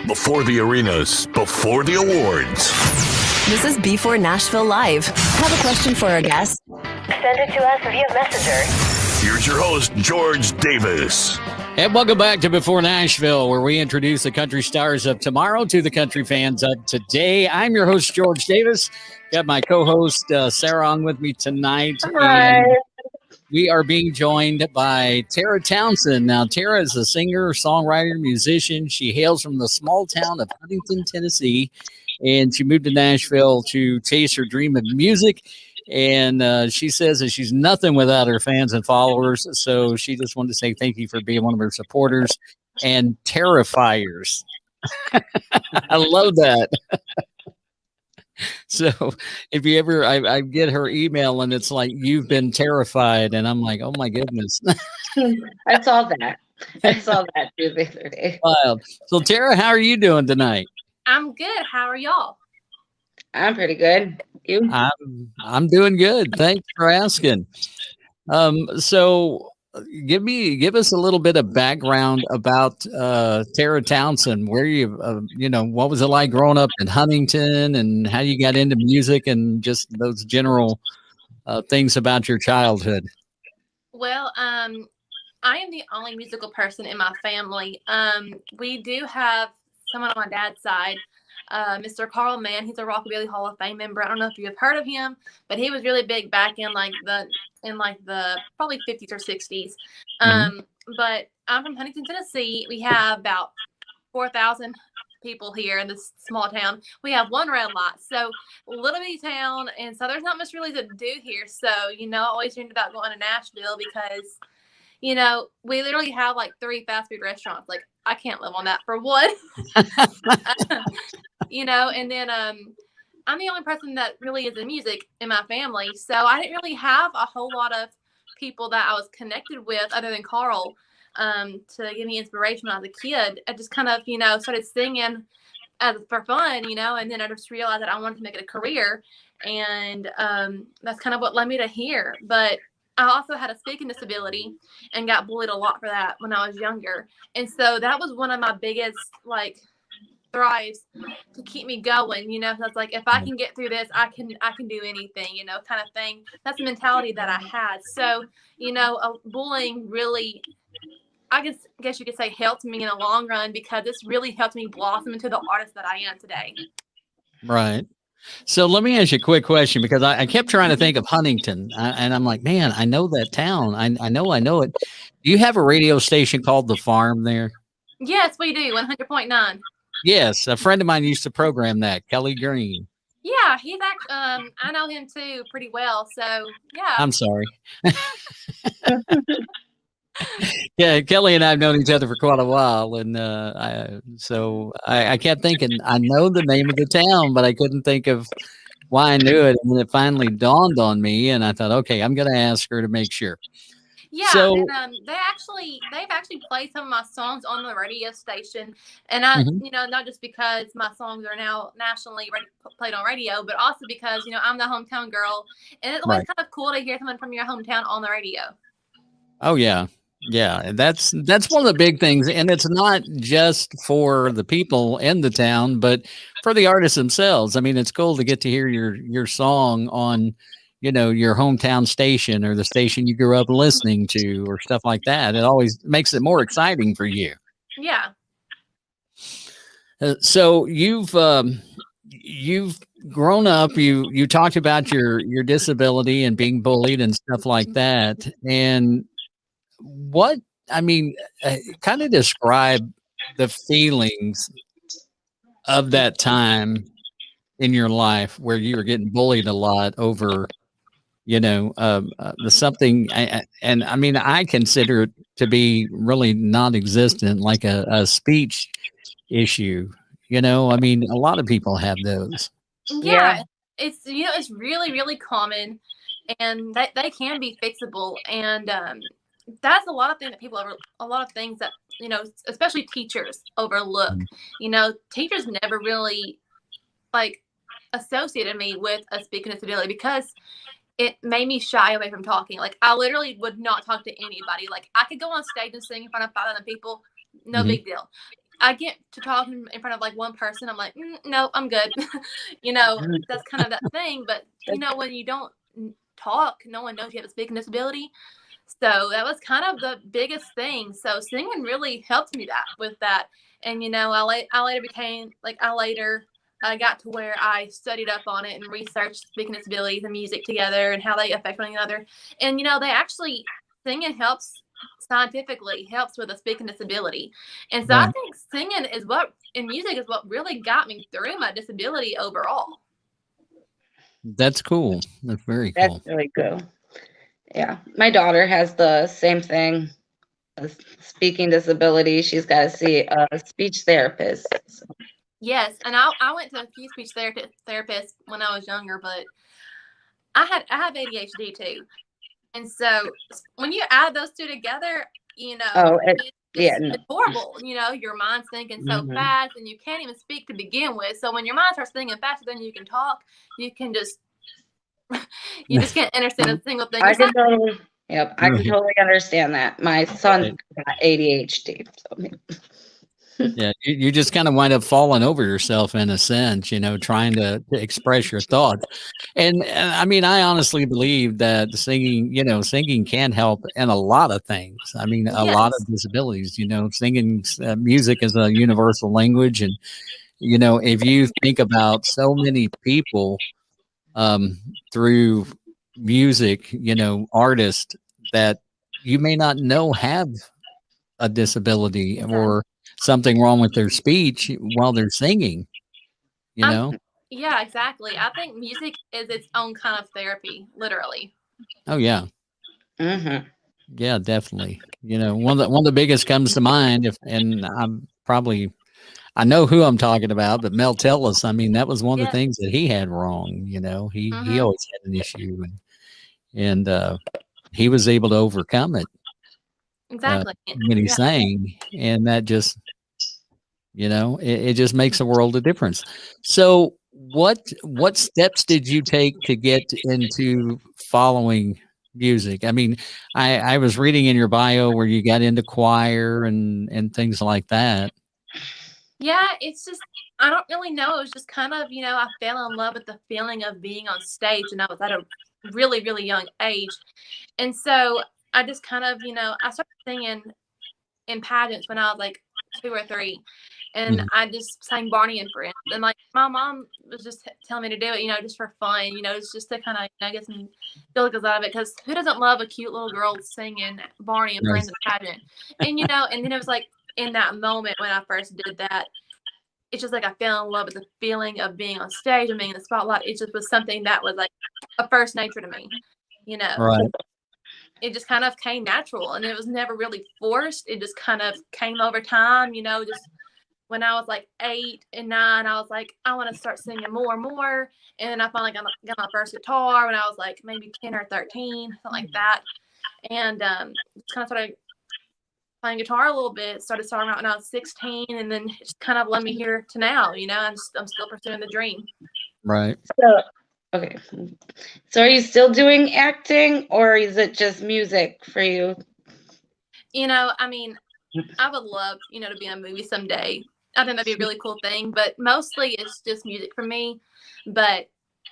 Before the arenas, before the awards. This is b4Nashville Live. Have a question for our guest? Send it to us via Messenger. Here's your host, George Davis. And welcome back to Before Nashville, where we introduce the country stars of tomorrow to the country fans of today. I'm your host, George Davis. Got my co-host, Sarah, on with me tonight. Hi. And we are being joined by Tera Townsend. Now, Tera is a singer, songwriter, musician. She hails from the small town of Huntingdon, Tennessee, and she moved to Nashville to chase her dream of music. And she says that she's nothing without her fans and followers. So she just wanted to say thank you for being one of her supporters and Tera-fiers. I love that. So if you ever, I get her email and it's like, you've been terrified. And I'm like, oh my goodness. I saw that. I saw that too the other day. Wild. So Tera, how are you doing tonight? I'm good. How are y'all? I'm pretty good. You? I'm doing good. Thanks for asking. So give us a little bit of background about Tera Townsend. Where you what was it like growing up in Huntington, and how you got into music, and just those general things about your childhood. Well, I am the only musical person in my family. We do have someone on my dad's side. Mr. Carl Mann, he's a Rockabilly Hall of Fame member. I don't know if you have heard of him, but he was really big back in the probably 50s or 60s. But I'm from Huntingdon, Tennessee. We have about 4,000 people here in this small town. We have one red light, so little bitty town, and so there's not much really to do here. So I always dreamed about going to Nashville because we literally have like 3 fast food restaurants. Like, I can't live on that for one. And then I'm the only person that really is in music in my family. So I didn't really have a whole lot of people that I was connected with other than Carl to give me inspiration when I was a kid. I just kind of, started singing for fun, and then I just realized that I wanted to make it a career. And that's kind of what led me to here. But I also had a speaking disability and got bullied a lot for that when I was younger. And so that was one of my biggest, thrives to keep me going, So it's like, if I can get through this, I can do anything, kind of thing. That's the mentality that I had. So, bullying really, I guess you could say, helped me in the long run, because this really helped me blossom into the artist that I am today. Right. So let me ask you a quick question, because I kept trying to think of Huntington, and I'm like, man, I know that town. I know it. Do you have a radio station called The Farm there? Yes, we do. 100.9. Yes. A friend of mine used to program that, Kelly Green. Yeah, he's actually, I know him too pretty well. So, yeah. I'm sorry. Yeah, Kelly and I have known each other for quite a while, and I kept thinking, I know the name of the town, but I couldn't think of why I knew it, and then it finally dawned on me, and I thought, okay, I'm going to ask her to make sure. Yeah, so, and they've actually played some of my songs on the radio station, and I, not just because my songs are now nationally played on radio, but also because I'm the hometown girl, and it's always kind of cool to hear someone from your hometown on the radio. Oh yeah. Yeah, and that's one of the big things, and it's not just for the people in the town, but for the artists themselves. I mean, it's cool to get to hear your song on, your hometown station, or the station you grew up listening to, or stuff like that. It always makes it more exciting for you. Yeah. So you've grown up. You talked about your disability and being bullied and stuff like that, and kind of describe the feelings of that time in your life where you were getting bullied a lot over, something. And I mean, I consider it to be really non-existent, like a speech issue. I mean, a lot of people have those. Yeah. It's, it's really, really common, and they can be fixable. And, that's a lot of things that especially teachers overlook. Teachers never really associated me with a speaking disability, because it made me shy away from talking. Like, I literally would not talk to anybody. Like, I could go on stage and sing in front of 500 people, no big deal. I get to talking in front of like one person, I'm like, no, I'm good. You know, that's kind of that thing. But you know, when you don't talk, no one knows you have a speaking disability. So that was kind of the biggest thing. So singing really helped me with that. And you know, I later became like I got to where I studied up on it and researched speaking disabilities and music together and how they affect one another. And you know, they actually singing helps scientifically helps with a speaking disability. And so I Right. think singing is what in music is what really got me through my disability overall. That's cool. That's very That's cool. really cool. Yeah. My daughter has the same thing, a speaking disability. She's got to see a speech therapist. So, Yes, and I went to a few speech therapists when I was younger, but I have ADHD too. And so when you add those two together, you know, oh, yeah. No. it's horrible. You know, your mind's thinking so Mhm. fast and you can't even speak to begin with. So when your mind starts thinking faster than you can talk, you can just you just can't understand a single thing I you're saying. can totally, yep, I can Right. totally understand that. My son Right. got ADHD. So. Yeah, you just kind of wind up falling over yourself in a sense, you know, trying to express your thoughts. And I mean, I honestly believe that singing, you know, singing can help in a lot of things. I mean, a lot Yes. of disabilities, you know, singing music is a universal language. And, you know, if you think about so many people um, through music, you know, artists that you may not know have a disability or something wrong with their speech while they're singing, you I'm know? Yeah, exactly. I think music is its own kind of therapy, literally. Oh yeah. Mm-hmm. Yeah, definitely. You know, one of the biggest comes to mind and I know who I'm talking about, but Mel Tillis, I mean, that was one of the Yes. things that he had wrong, you know. He Mm-hmm. always had an issue and he was able to overcome it Exactly. when he Yeah. sang, and that just, you know, it just makes a world of difference. So what steps did you take to get into following music? I mean, I was reading in your bio where you got into choir and things like that. Yeah, it's just I don't really know. It was just kind of, you know, I fell in love with the feeling of being on stage and I was at a really, really young age. And so I just kind of, you know, I started singing in pageants when I was like 2 or 3. And Mhm. I just sang Barney and Friends. And like my mom was just telling me to do it, you know, just for fun, you know, it's just to kind of, you know, get some feel good out of it. Because who doesn't love a cute little girl singing Barney and Right. Friends in a pageant? And, you know, and then it was like in that moment when I first did that, it's just like I fell in love with the feeling of being on stage and being in the spotlight. It just was something that was like a first nature to me, you know. Right. It just kind of came natural and it was never really forced. It just kind of came over time, you know, just when I was like 8 and 9, I was like, I want to start singing more and more. And then I finally got my first guitar when I was like maybe 10 or 13, something like that. And just kind of started playing guitar a little bit, started starting out when I was 16, and then it just kind of led me here to now, you know, I'm still pursuing the dream. Right. So, okay. So, are you still doing acting, or is it just music for you? You know, I mean, I would love, you know, to be in a movie someday. I think that'd be a really cool thing, but mostly it's just music for me. But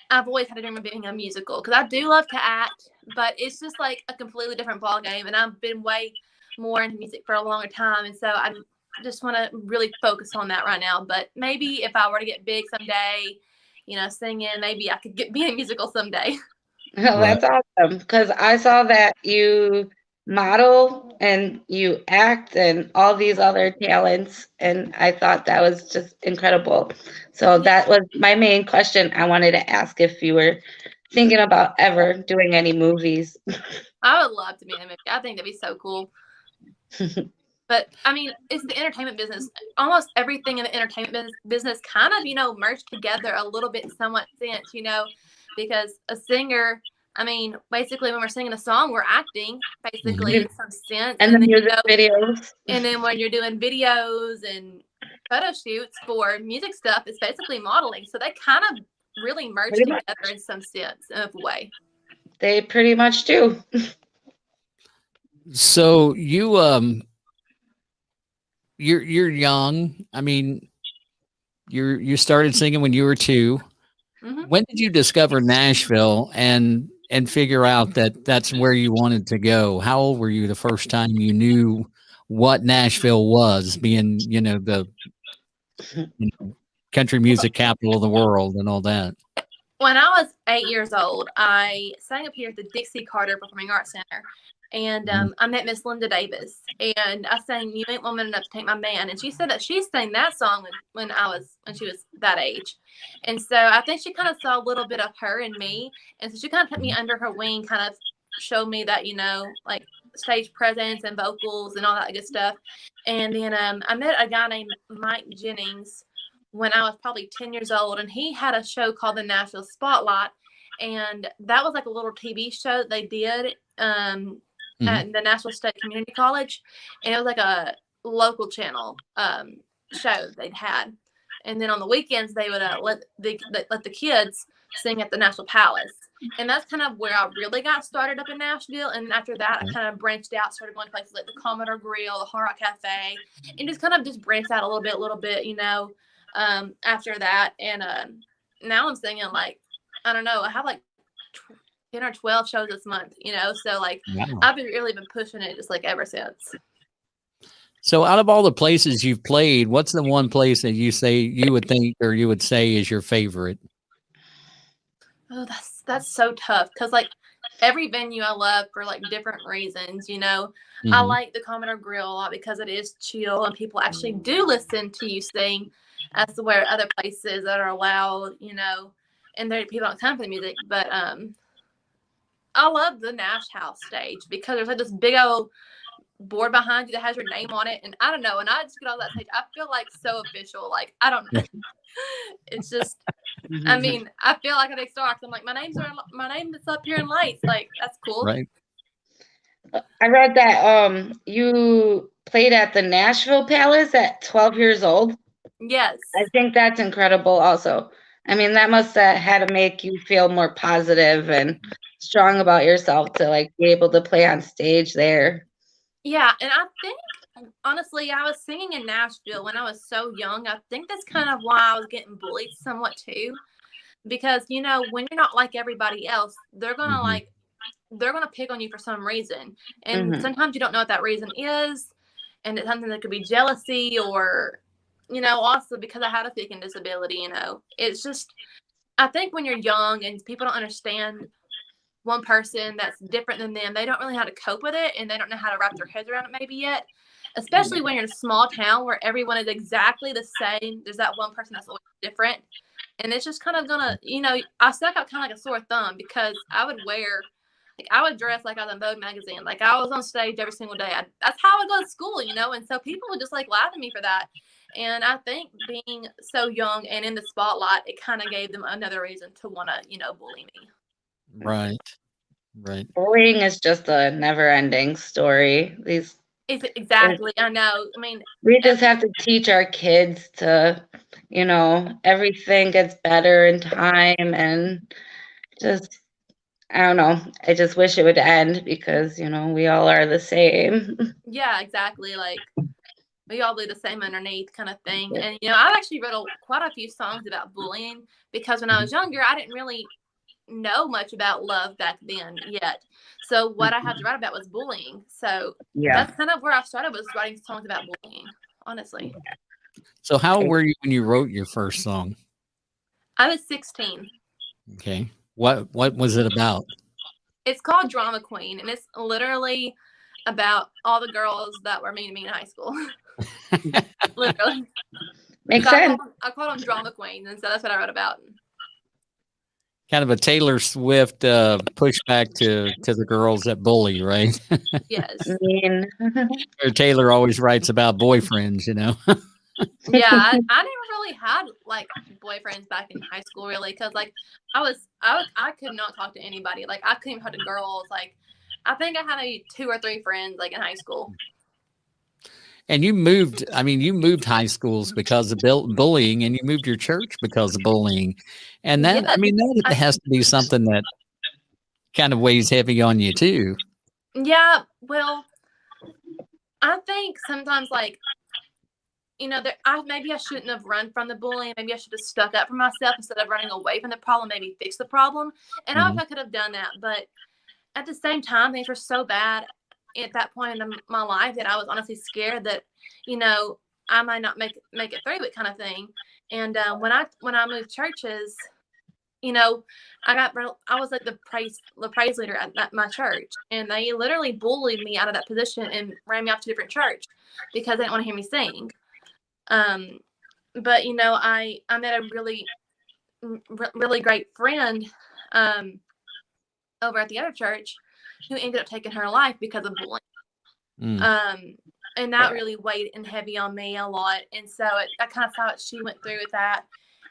I've always had a dream of being a musical because I do love to act, but it's just like a completely different ball game. And I've been way more into music for a longer time, and so I just want to really focus on that right now. But maybe if I were to get big someday, you know, singing, maybe I could be in a musical someday. Oh, Right. that's awesome. Because I saw that you model and you act and all these other talents, and I thought that was just incredible. So Yeah, that was my main question I wanted to ask if you were thinking about ever doing any movies. I would love to be in a movie. I think that'd be so cool. But I mean, it's the entertainment business. Almost everything in the entertainment business kind of, you know, merged together a little bit in somewhat sense, you know, because a singer, I mean, basically when we're singing a song, we're acting basically Mhm. in some sense. And the And then, you music know, videos. and then when you're doing videos and photo shoots for music stuff, it's basically modeling. So they kind of really merge Pretty much. together in some sense of a way. They pretty much do. So you you're young. I mean, you started singing when you were 2. Hmm. When did you discover Nashville and figure out that that's where you wanted to go? How old were you the first time you knew what Nashville was, being, the you know, country music capital of the world and all that? When I was 8 years old, I sang up here at the Dixie Carter Performing Arts Center. And I met Miss Linda Davis, and I sang "You Ain't Woman Enough to Take My Man," and she said that she sang that song when she was that age, and so I think she kind of saw a little bit of her in me, and so she kind of put me under her wing, kind of showed me that like stage presence and vocals and all that good stuff. And then I met a guy named Mike Jennings when I was probably 10 years old, and he had a show called the Nashville Spotlight, and that was like a little TV show that they did. At the Nashville State Community College, and it was like a local channel show they'd had. And then on the weekends, they would let the kids sing at the Nashville Palace, and that's kind of where I really got started up in Nashville. And after that, I kind of branched out, started going to places like the Commodore Grill, the Hard Rock Cafe, and just kind of just branched out a little bit, after that. And now I'm singing like, I don't know, I have like 10 or 12 shows this month, so like Wow. I've really been pushing it just like ever since. So out of all the places you've played, what's the one place that you would say is your favorite? Oh, that's so tough, because like every venue I love for like different reasons. I like the Commodore Grill a lot because it is chill and people actually do listen to you sing, as to where other places that are loud, and there people don't come for the music. But I love the Nash House stage because there's like this big old board behind you that has your name on it, and I don't know, and I just get on that stage, I feel like so official. Like, I don't know. It's just, I mean, I feel like a big star. I'm like, my name is up here in lights. Like, that's cool. Right. I read that you played at the Nashville Palace at 12 years old. Yes. I think that's incredible also. I mean, that must have had to make you feel more positive and strong about yourself to like be able to play on stage there. Yeah, and I think honestly, I was singing in Nashville when I was so young. I think that's kind of why I was getting bullied somewhat too, because when you're not like everybody else, they're gonna pick on you for some reason, and sometimes you don't know what that reason is, and it's something that could be jealousy or also because I had a thinking disability. It's just, I think when you're young and people don't understand one person that's different than them, they don't really know how to cope with it, and they don't know how to wrap their heads around it maybe yet, especially when you're in a small town where everyone is exactly the same. There's that one person that's always different, and it's just kind of gonna, I stuck out kind of like a sore thumb because I would dress like I was in Vogue magazine, like I was on stage every single day. That's how I would go to school, and so people would just like laugh at me for that. And I think being so young and in the spotlight, it kind of gave them another reason to want to, bully me. Right. Bullying is just a never-ending story. Exactly. I know. I mean, we just have to teach our kids to, everything gets better in time, and just, I don't know. I just wish it would end because, we all are the same. Yeah, exactly. Like, we all do the same underneath kind of thing. And, I've actually wrote quite a few songs about bullying because when I was younger, I didn't really know much about love back then yet. So what I had to write about was bullying. So that's kind of where I started, was writing songs about bullying, honestly. So how old were you when you wrote your first song? I was 16. Okay. What was it about? It's called Drama Queen, and it's literally about all the girls that were mean to me in high school. Literally. Makes sense. I called them Drama Queens, and so that's what I wrote about. Kind of a Taylor Swift pushback to the girls that bully, right? Yes. Or Taylor always writes about boyfriends, Yeah, I never really had like boyfriends back in high school, really, because like I could not talk to anybody. Like I couldn't even talk to girls. Like I think I had maybe 2 or 3 friends like in high school. And you moved high schools because of bullying, and you moved your church because of bullying. And that, Yeah, that has to be something that kind of weighs heavy on you too. Yeah, well, I think sometimes like maybe I shouldn't have run from the bullying. Maybe I should have stuck up for myself instead of running away from the problem. Maybe fix the problem. And I wish I could have done that. But at the same time, things were so bad at that point in my life that I was honestly scared that, I might not make it through it, kind of thing. And when I moved churches, I was like the praise leader at my church, and they literally bullied me out of that position and ran me off to a different church because they didn't want to hear me sing. But I met a really, really great friend over at the other church who ended up taking her life because of bullying. And that really weighed in heavy on me a lot. And so I kind of saw what she went through with that.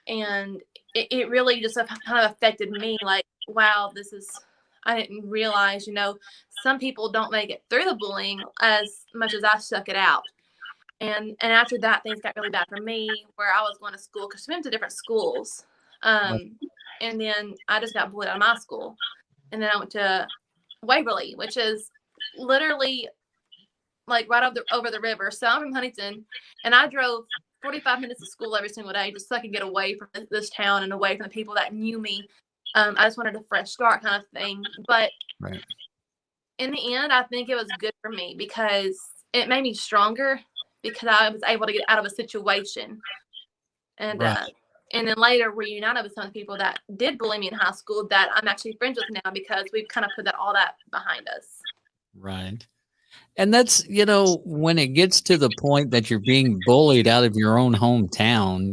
And it really just kind of affected me. Like, wow, I didn't realize, some people don't make it through the bullying as much as I stuck it out. And after that, things got really bad for me, where I was going to school, because we went to different schools. And then I just got bullied out of my school. And then I went to Waverly, which is literally like right over the river. So I'm from Huntingdon, and I drove 45 minutes to school every single day just so I could get away from this town and away from the people that knew me. I just wanted a fresh start, kind of thing. But in the end, I think it was good for me because it made me stronger, because I was able to get out of a situation. And and then later reunited with some of the people that did bully me in high school that I'm actually friends with now, because we've kind of put all that behind us. Right. And that's, when it gets to the point that you're being bullied out of your own hometown,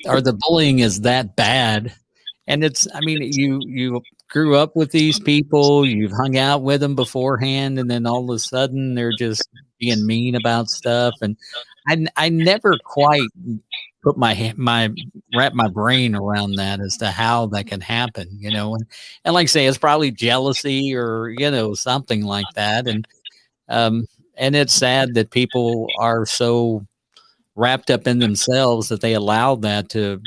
or the bullying is that bad. And you grew up with these people, you've hung out with them beforehand, and then all of a sudden they're just being mean about stuff. And I never quite put wrap my brain around that as to how that can happen, and like I say, it's probably jealousy or, something like that. And it's sad that people are so wrapped up in themselves that they allow that to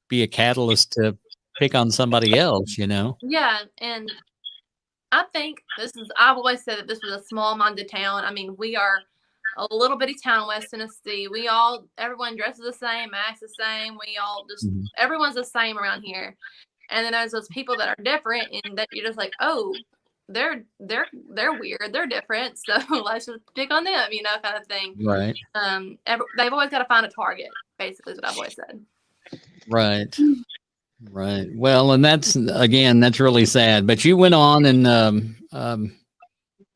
be a catalyst to pick on somebody else, Yeah. And I think I've always said that this was a small-minded town. I mean, we are a little bitty town in West Tennessee. Everyone dresses the same, acts the same. Everyone's the same around here. And then there's those people that are different, and that you're just like, oh, they're weird, they're different, so let's just pick on them, kind of thing. Right. They've always got to find a target, basically, is what I've always said. Right. Well, and that's really sad. But you went on and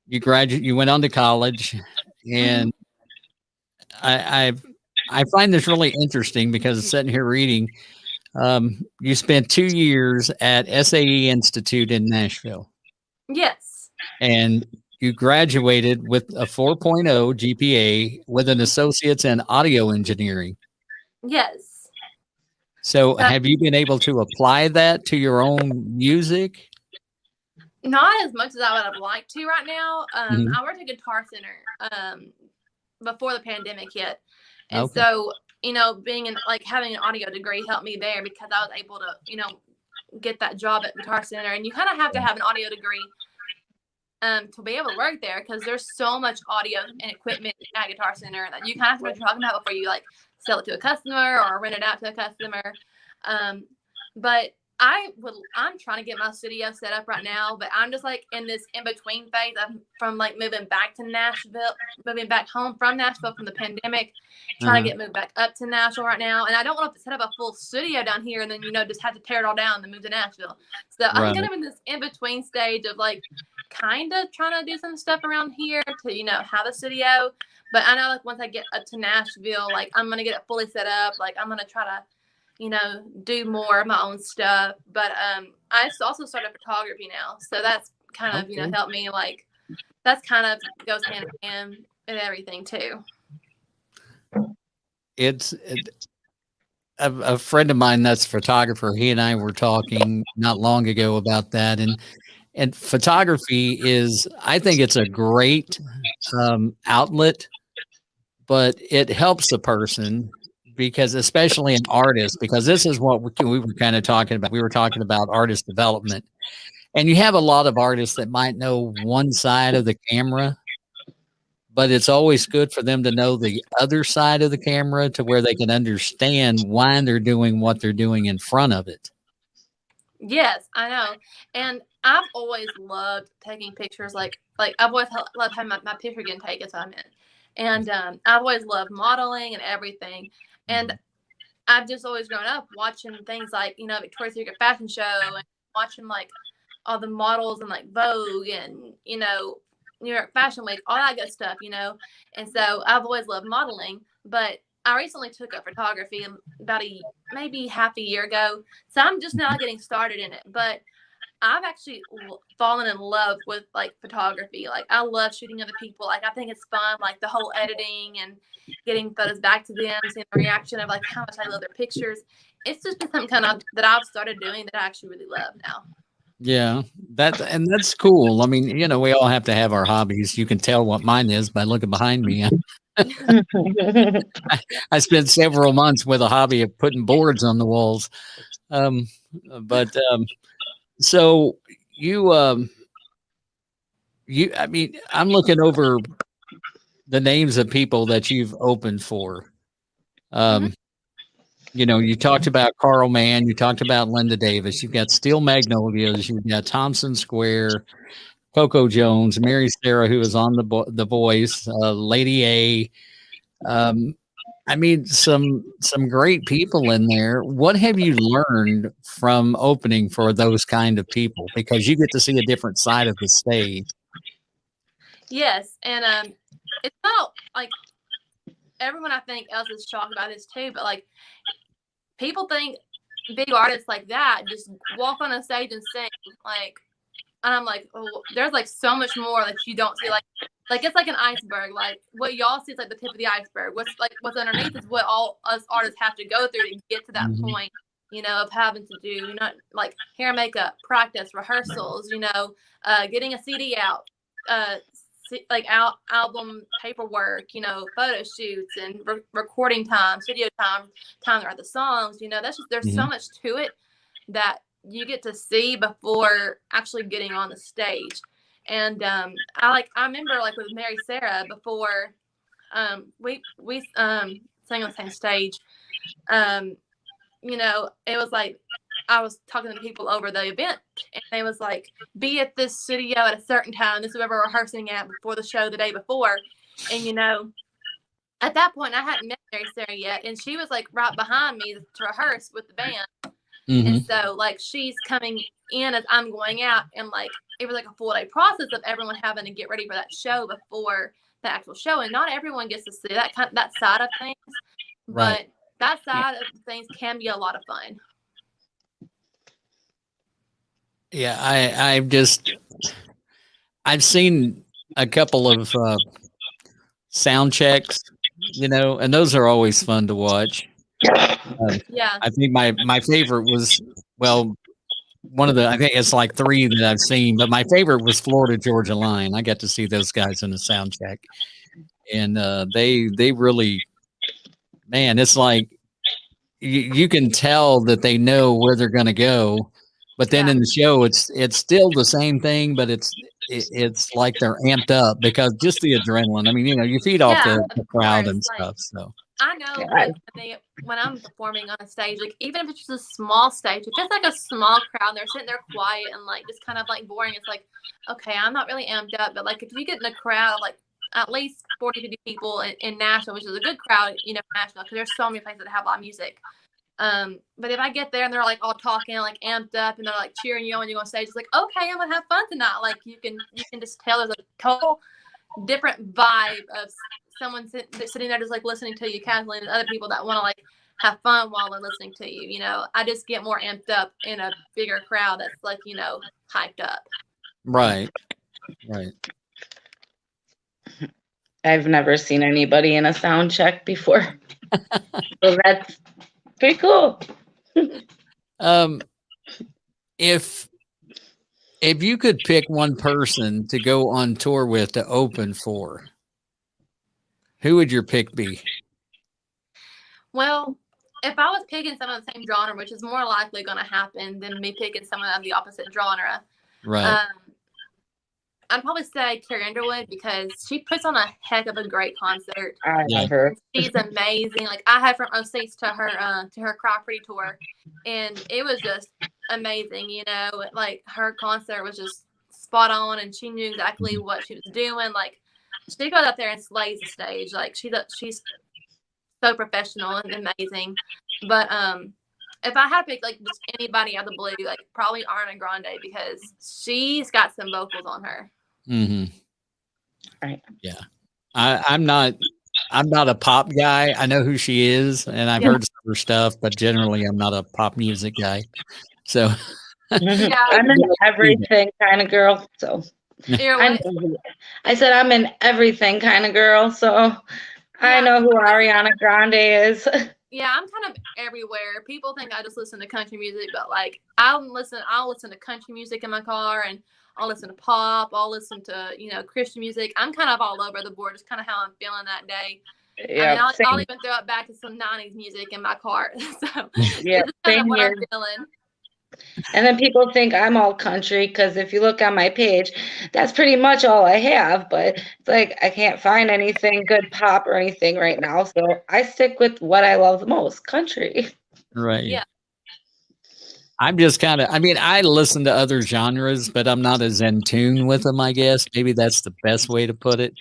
you went on to college, and I find this really interesting because sitting here reading, you spent 2 years at SAE Institute in Nashville. Yes. And you graduated with a 4.0 GPA with an associate's in audio engineering. Yes. So have you been able to apply that to your own music? Not as much as I would have liked to right now. I worked at Guitar Center before the pandemic hit. And so, being having an audio degree helped me there, because I was able to, get that job at Guitar Center. And you kind of have to have an audio degree to be able to work there, because there's so much audio and equipment at Guitar Center that you kind of have to know what you're talking about before you sell it to a customer or rent it out to a customer. But I'm trying to get my studio set up right now, but I'm just in this in-between phase from moving back home from Nashville from the pandemic, trying to get moved back up to Nashville right now. And I don't want to set up a full studio down here and then, just have to tear it all down and then move to Nashville. So I'm kind of in this in-between stage of kind of trying to do some stuff around here to, have a studio. But I know once I get up to Nashville, I'm going to get it fully set up. I'm going to try to, do more of my own stuff. But I also started photography now. So that's kind of, helped me. That's kind of goes hand in hand and everything too. It's a friend of mine that's a photographer. He and I were talking not long ago about that. And photography I think it's a great outlet, but it helps the person, because especially an artist, because this is what we were kind of talking about. We were talking about artist development, and you have a lot of artists that might know one side of the camera, but it's always good for them to know the other side of the camera to where they can understand why they're doing what they're doing in front of it. Yes, I know. And I've always loved taking pictures. Like I've always loved having my picture getting taken. So I'm in. And I've always loved modeling and everything. And I've just always grown up watching things like, Victoria's Secret fashion show and watching like all the models and like Vogue and, New York Fashion Week, all that good stuff, And so I've always loved modeling, but I recently took up photography about maybe half a year ago. So I'm just now getting started in it, but I've actually fallen in love with like photography. Like I love shooting other people. Like I think it's fun, like the whole editing and getting photos back to them, seeing the reaction of like how much I love their pictures. It's just been something kind of that I've started doing that I actually really love now. Yeah, that's cool. I mean, we all have to have our hobbies. You can tell what mine is by looking behind me. I spent several months with a hobby of putting boards on the walls. So I mean, I'm looking over the names of people that you've opened for. You talked about Carl Mann, you talked about Linda Davis, you've got Steel Magnolias, you've got Thompson Square, Coco Jones, Mary Sarah, who is on the Voice, Lady A. I mean, some great people in there. What have you learned from opening for those kind of people? Because you get to see a different side of the stage. Yes, and it's not like everyone I think else is shocked about this too, but like people think big artists like that just walk on a stage and sing, like, and I'm like, oh, there's like so much more that you don't see, like it's like an iceberg. Like what y'all see is like the tip of the iceberg. What's underneath is what all us artists have to go through to get to that point, of having to do, like hair, makeup, practice, rehearsals, getting a CD out, like album paperwork, photo shoots and recording time, studio time to write the songs. That's just there's so much to it that you get to see before actually getting on the stage. And I remember like with Mary Sarah before we sang on the same stage. It was like I was talking to people over the event, and they was like, be at this studio at a certain time. This is where we're rehearsing at before the show the day before. And, at that point, I hadn't met Mary Sarah yet, and she was like right behind me to rehearse with the band. And so like she's coming in as I'm going out, and like it was like a full day process of everyone having to get ready for that show before the actual show. And not everyone gets to see that side of things, but that side of things can be a lot of fun. Yeah, I've seen a couple of sound checks, and those are always fun to watch. Yeah, I think my favorite was, well, I think it's like 3 that I've seen, but my favorite was Florida Georgia Line. I got to see those guys in the sound check, and they really, man, it's like you can tell that they know where they're going to go. But then in the show, it's still the same thing, but it's like they're amped up because just the adrenaline. I mean, you feed off the crowd and stuff. So I know when I'm performing on a stage, like even if it's just a small stage, if it's like a small crowd, they're sitting there quiet and like just kind of like boring. It's like, okay, I'm not really amped up, but like if you get in a crowd, like at least 40, 50 people in Nashville, which is a good crowd, Nashville, because there's so many places that have live music. But if I get there and they're like all talking, like amped up, and they're like cheering you on when you go on stage, it's like, okay, I'm gonna have fun tonight. Like you can just tell there's a total different vibe of someone sitting there just like listening to you casually, and other people that want to like have fun while they're listening to you. I just get more amped up in a bigger crowd that's like hyped up. Right. I've never seen anybody in a sound check before. So that's pretty cool. If you could pick one person to go on tour with to open for, who would your pick be? Well, if I was picking someone of the same genre, which is more likely going to happen than me picking someone of the opposite genre, right? I'd probably say Carrie Underwood because she puts on a heck of a great concert. I love her. She's amazing. Like I had front row seats to her Cry Pretty tour, and it was just amazing. You know, like her concert was just spot on, and she knew exactly what she was doing. Like she goes out there and slays the stage. Like she's so professional and amazing. But if I had to pick like just anybody out of the blue, like probably Ariana Grande because she's got some vocals on her. Mm-hmm. Right. Yeah. I'm not a pop guy. I know who she is and I've heard some of her stuff, but generally I'm not a pop music guy. So Yeah. I'm an everything kind of girl. So I said I'm an everything kind of girl. So I know who Ariana Grande is. Yeah, I'm kind of everywhere. People think I just listen to country music, but like I'll listen to country music in my car, and I'll listen to pop. I'll listen to Christian music. I'm kind of all over the board. It's kind of how I'm feeling that day. Yeah, I mean, I'll even throw it back to some '90s music in my car. So yeah, it's kind of what I'm feeling. And then people think I'm all country because if you look on my page, that's pretty much all I have. But it's like I can't find anything good pop or anything right now. So I stick with what I love the most, country. Right. Yeah. I'm just I listen to other genres, but I'm not as in tune with them, I guess. Maybe that's the best way to put it.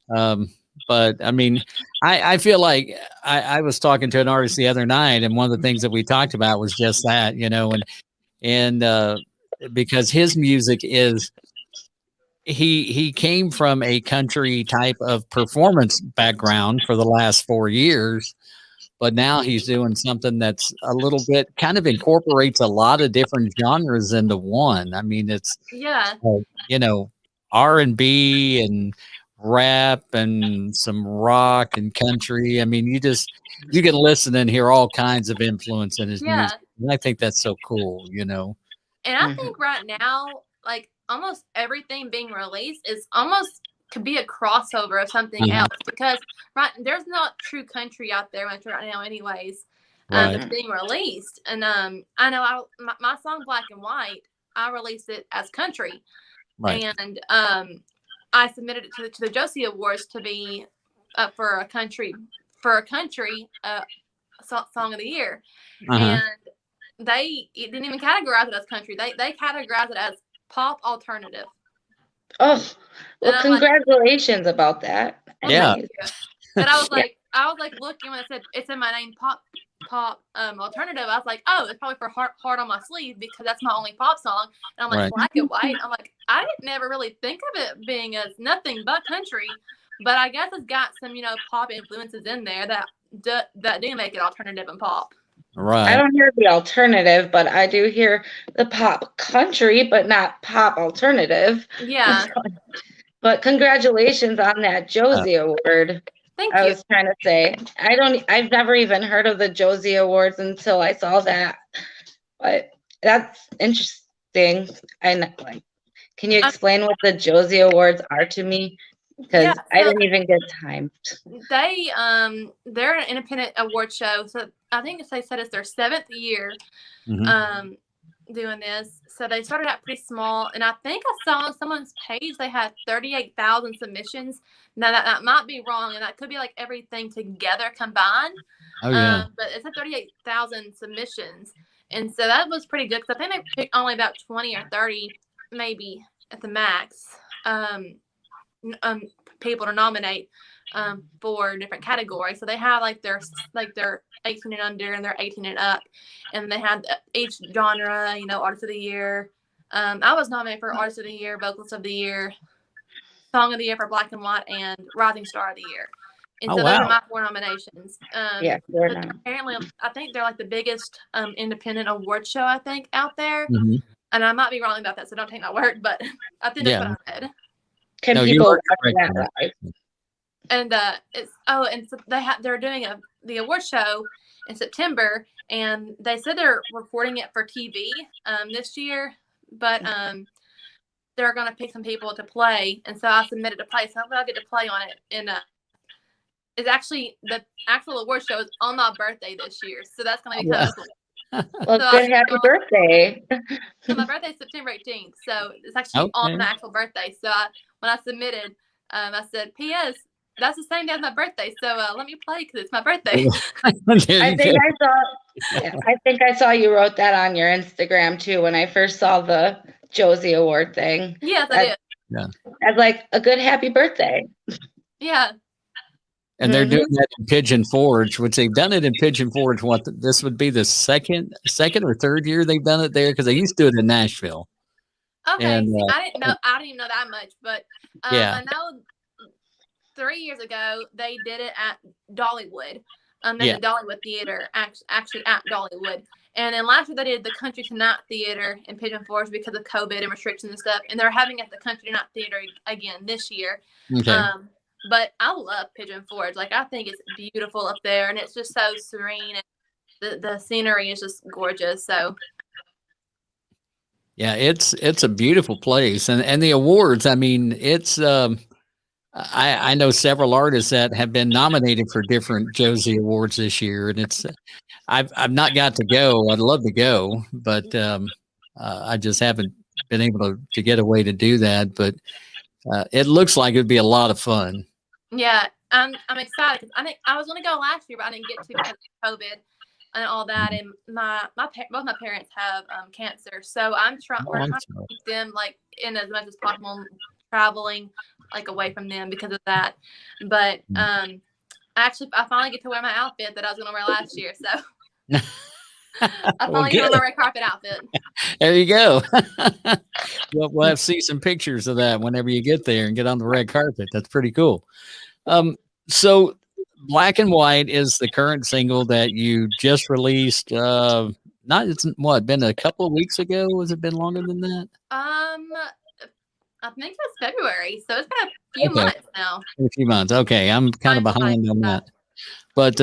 But I mean, I feel like I was talking to an artist the other night, and one of the things that we talked about was just that, and because his music is, he came from a country type of performance background for the last 4 years, but now he's doing something that's a little bit kind of incorporates a lot of different genres into one. I mean, it's R&B and rap and some rock and country. I mean, you can listen and hear all kinds of influence in his music. And I think that's so cool, And I think right now, like almost everything being released is almost could be a crossover of something else because there's not true country out there much right now anyways. That's being released. And I know my song Black and White, I released it as country. Right. And I submitted it to the Josie Awards to be up for a country song of the year, and it didn't even categorize it as country. They categorized it as pop alternative. Oh, well, congratulations about that. Yeah. And I was like, looking when it said it's in my name, pop alternative. I was like, oh, it's probably for Heart on My Sleeve because that's my only pop song. And I'm like, Black and White. I'm like, I didn't never really think of it being as nothing but country, but I guess it's got some pop influences in there that do make it alternative and pop. Right. I don't hear the alternative, but I do hear the pop country, but not pop alternative. Yeah. But congratulations on that Josie Award. Thank you. I was trying to say, I've never even heard of the Josie Awards until I saw that. But that's interesting. Can you explain what the Josie Awards are to me? Because I didn't even get time. They're an independent award show. So I think they said it's their 7th year doing this. So they started out pretty small, and I think I saw on someone's page they had 38,000 submissions. Now that might be wrong, and that could be like everything together combined. Oh yeah. But it's at 38,000 submissions, and so that was pretty good because I think they picked only about 20 or 30, maybe at the max, people to nominate for different categories. So they have their 18 and under and they're 18 and up, and they had each genre, artist of the year. I was nominated for artist of the year, vocalist of the year, song of the year for Black and White, and rising star of the year. And so those are my 4 nominations. Apparently, I think they're the biggest independent award show out there. And I might be wrong about that, so don't take my word, but I think that's what I read. Can people watch that live? And so they're doing the award show in September, and they said they're recording it for TV this year, but they're gonna pick some people to play, and so I submitted to play, so hopefully I'll get to play on it. And it's actually the actual award show is on my birthday this year, so that's gonna be kind of cool. Well, good happy birthday. So my birthday is September 18th, so it's actually on my actual birthday. So when I submitted, I said, "P.S. That's the same day as my birthday, so let me play because it's my birthday." I think I saw you wrote that on your Instagram too when I first saw the Josie Award thing. Yes, I did. Yeah. I was like, a good happy birthday. Yeah. And they're doing that in Pigeon Forge, which they've done it in Pigeon Forge. This would be the second or third year they've done it there, because they used to do it in Nashville. Okay, and, I didn't even know that much, but I know 3 years ago they did it at Dollywood. They did Dollywood Theater, actually at Dollywood. And then last year they did the Country Tonight Theater in Pigeon Forge because of COVID and restrictions and stuff. And they're having it at the Country Tonight Theater again this year. Okay. But I love Pigeon Forge. Like, I think it's beautiful up there, and it's just so serene, and the scenery is just gorgeous. So, yeah, it's a beautiful place, and the awards. I mean, it's I know several artists that have been nominated for different Josie Awards this year, and it's I've not got to go. I'd love to go, but I just haven't been able to get a way to do that. But it looks like it'd be a lot of fun. Yeah, I'm excited. I think I was going to go last year, but I didn't get to because of COVID and all that. And both my parents have cancer, so we're trying to keep them like in as much as possible, traveling like away from them because of that. But I finally get to wear my outfit that I was going to wear last year, so. I finally got my red carpet outfit. There you go. We'll have to see some pictures of that whenever you get there and get on the red carpet. That's pretty cool. So Black and White is the current single that you just released. Been a couple of weeks ago? Has it been longer than that? I think it's February, so it's been a few months now. A few months. Okay, I'm kind of behind on that. But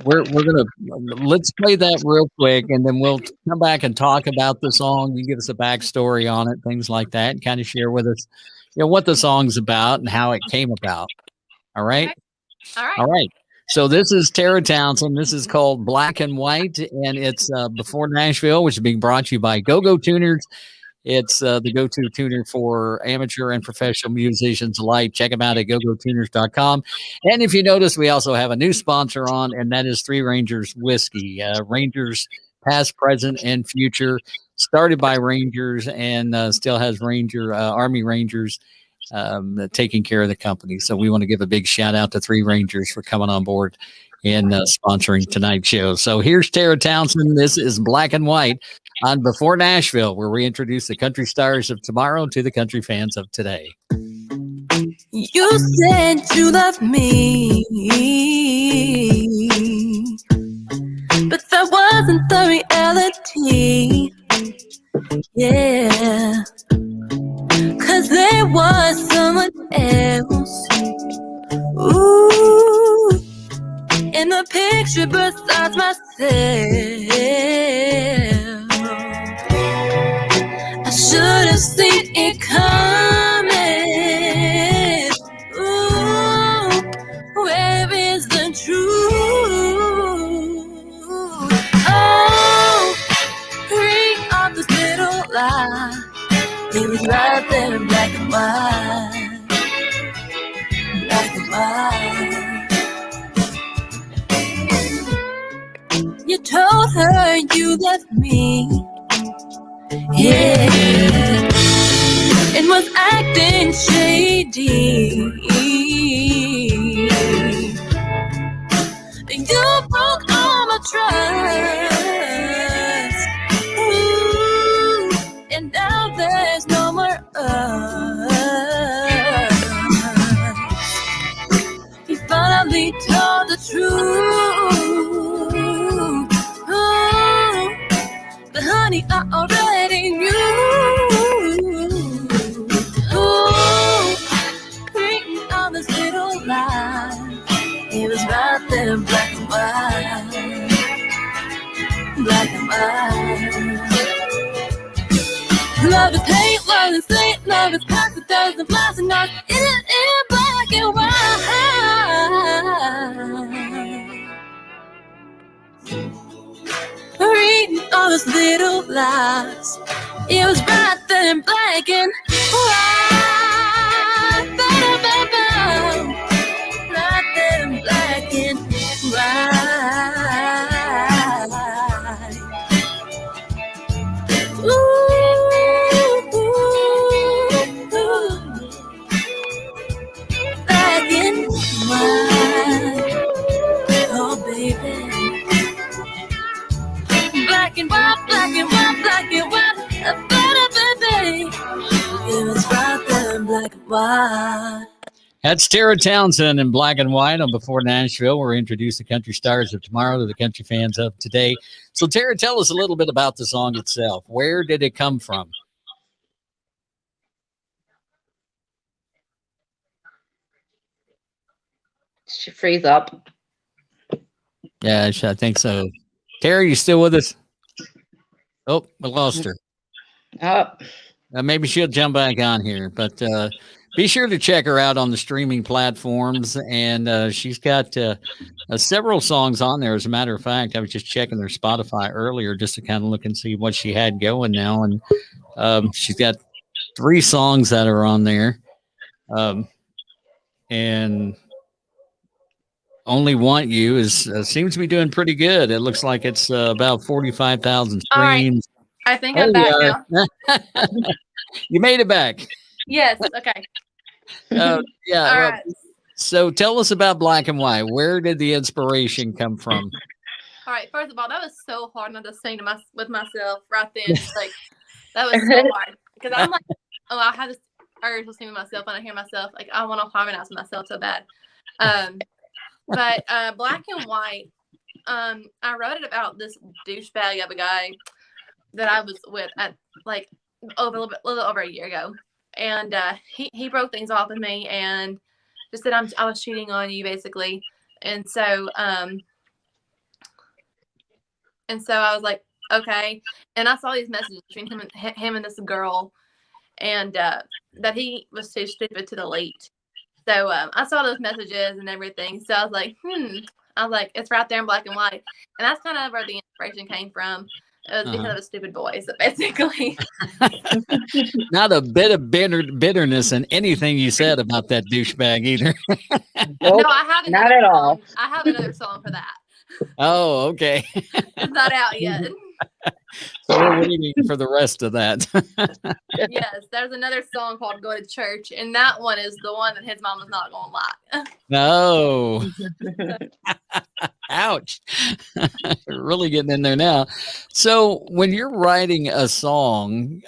let's play that real quick, and then we'll come back and talk about the song. You give us a backstory on it, things like that, and kind of share with us, what the song's about and how it came about. All right. All right. So this is Tera Townsend. This is called Black and White, and it's b4Nashville, which is being brought to you by Go-Go Tuners. It's the go-to tuner for amateur and professional musicians alike. Check them out at gogotuners.com. And if you notice, we also have a new sponsor on, and that is Three Rangers Whiskey. Rangers past, present, and future. Started by Rangers and still has Army Rangers taking care of the company. So we want to give a big shout out to Three Rangers for coming on board and sponsoring tonight's show. So here's Tera Townsend. This is Black and White on b4Nashville, where we introduce the country stars of tomorrow to the country fans of today. You said you loved me, but that wasn't the reality. Yeah, 'cause there was someone else. Ooh, in the picture besides myself. I should have seen it coming. Ooh, where is the truth? Oh, read on this little lie. It was right there in black and white. Black and white. You told her you left me, yeah, and was acting shady. You broke all my trust. Ooh, and now there's no more us. You finally told the truth. But honey, I already knew. Ooh, written on this little line. It was right there, black and white. Black and white. Love is hate, love is hate, love is past, it doesn't last, and not in black and white. those little lies. It was right there in black and white. Right there in black and white. Ooh, black and white. Oh, baby. Black and white, black and white, black and white. Baby. It was right there in black and white. That's Tera Townsend in Black and White on Before Nashville. We're introducing the country stars of tomorrow to the country fans of today. So, Tera, tell us a little bit about the song itself. Where did it come from? She freeze up. Yeah, I think so. Tera, you still with us? Oh, we lost her. Oh, Maybe she'll jump back on here, but be sure to check her out on the streaming platforms. And she's got several songs on there. As a matter of fact, I was just checking her Spotify earlier just to kind of look and see what she had going now. And she's got 3 songs that are on there. And Only Want You is seems to be doing pretty good. It looks like it's about 45,000 All right. streams. I think I'm back now. You made it back. Yes. Okay. Yeah. All well, right. So tell us about Black and White. Where did the inspiration come from? All right. First of all, that was so hard not to sing with myself right then. Like that was so hard because I'm like, oh, I have this urge to sing with myself when I hear myself. Like I want to harmonize with myself so bad. But Black and White, I wrote it about this douchebag of a guy that I was with at like a little over a year ago, and he broke things off with me and just said I was cheating on you basically, and so I was like okay, and I saw these messages between him and this girl, and that he was too stupid to delete. So I saw those messages and everything. So I was like, it's right there in black and white. And that's kind of where the inspiration came from. It was because of the stupid boys, basically. Not a bit of bitterness in anything you said about that douchebag either. nope, No, I have not at all. I have another song for that. Oh, okay. It's not out yet. So we're waiting for the rest of that. Yes, there's another song called Go to Church, and that one is the one that his mama's not going to like. No. Ouch. Really getting in there now. So when you're writing a song,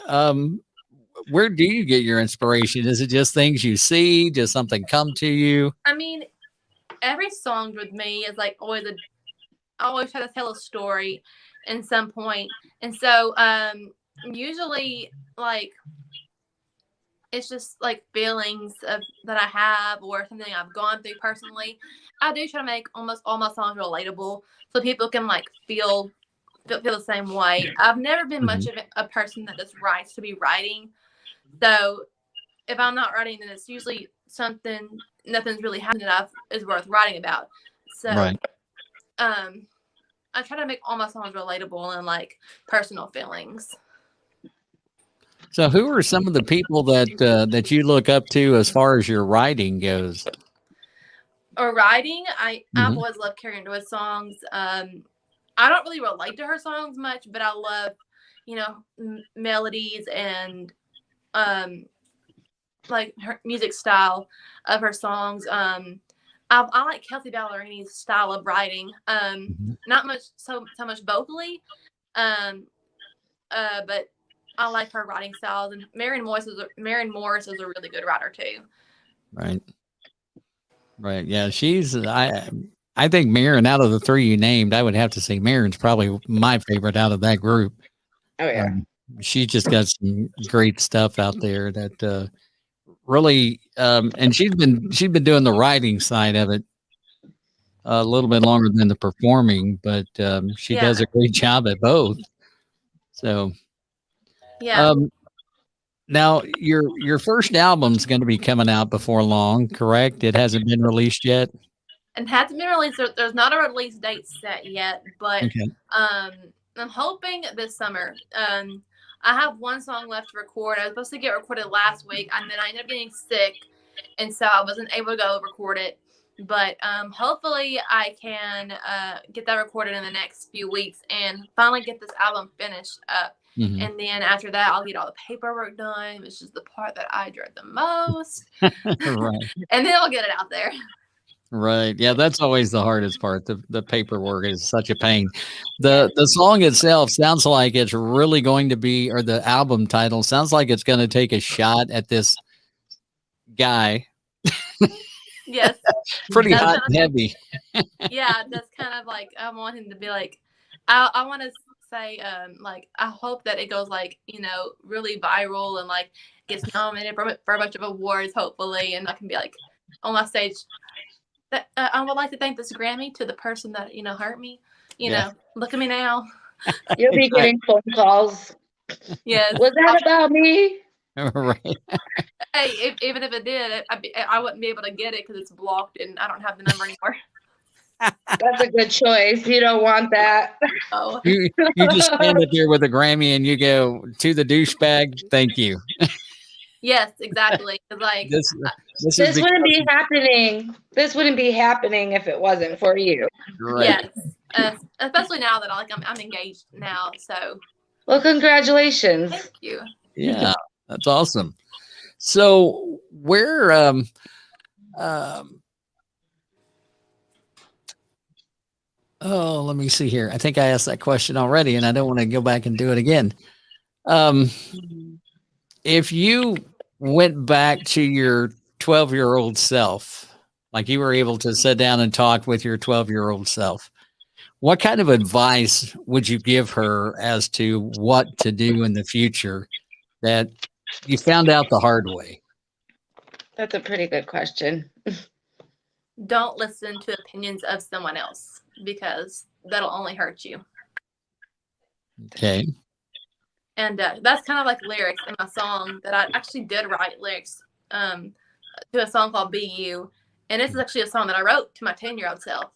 where do you get your inspiration? Is it just things you see, just something come to you? I mean, every song with me is like I always try to tell a story in some point. And so usually like it's just like feelings that I have or something I've gone through personally. I do try to make almost all my songs relatable so people can like feel the same way. I've never been much of a person that just writes to be writing. So if I'm not writing, then it's usually nothing's really happened that is worth writing about. So right. I try to make all my songs relatable and like personal feelings. So who are some of the people that you look up to as far as your writing goes? Or writing, I've always loved Carrie Underwood's songs. I don't really relate to her songs much, but I love, melodies and like her music style of her songs. I like Kelsey Ballerini's style of writing. Not much so much vocally, but I like her writing styles. And Marion Morris is a really good writer too. Right. Yeah, she's. I think Marion, out of the 3 you named, I would have to say Marion's probably my favorite out of that group. Oh yeah. She just got some great stuff out there that really, and she's been doing the writing side of it a little bit longer than the performing, but she does a great job at both. So, yeah. Now your first album's going to be coming out before long, correct? It hasn't been released yet. It hasn't been released. There's not a release date set yet, but okay. I'm hoping this summer. I have one song left to record. I was supposed to get recorded last week, and then I ended up getting sick, and so I wasn't able to go record it. But hopefully I can get that recorded in the next few weeks and finally get this album finished up. Mhm. And then after that, I'll get all the paperwork done, which is the part that I dread the most. Right. And then I'll get it out there. Right. Yeah, that's always the hardest part. The paperwork is such a pain. The song itself sounds like it's really going to be, or the album title sounds like it's going to take a shot at this guy. Yes. Pretty That's hot and kind heavy. Yeah, that's kind of like, I want him to be like, I want to say, like, I hope that it goes like, really viral and like gets nominated for a bunch of awards, hopefully. And I can be like on my stage, that I would like to thank this Grammy to the person that, hurt me. Look at me now. You'll be getting phone calls. Yes. Was that about me? Right. Hey, even if it did, I wouldn't be able to get it because it's blocked and I don't have the number anymore. That's a good choice. You don't want that. Oh. You just stand up there with a Grammy and you go, to the douchebag, thank you. Yes, exactly. It's like This This wouldn't be happening. This wouldn't be happening if it wasn't for you. right. Yes, especially now that I'm engaged now. So Well, congratulations. thank you. Yeah, that's awesome. So where oh, let me see here. I think I asked that question already and I don't want to go back and do it again. If you went back to your 12-year-old self, like you were able to sit down and talk with your 12-year-old self, what kind of advice would you give her as to what to do in the future that you found out the hard way? That's a pretty good question. Don't listen to opinions of someone else because that'll only hurt you. Okay. And that's kind of like lyrics in my song that I actually did write lyrics to a song called Be You. And this is actually a song that I wrote to my 10-year-old self.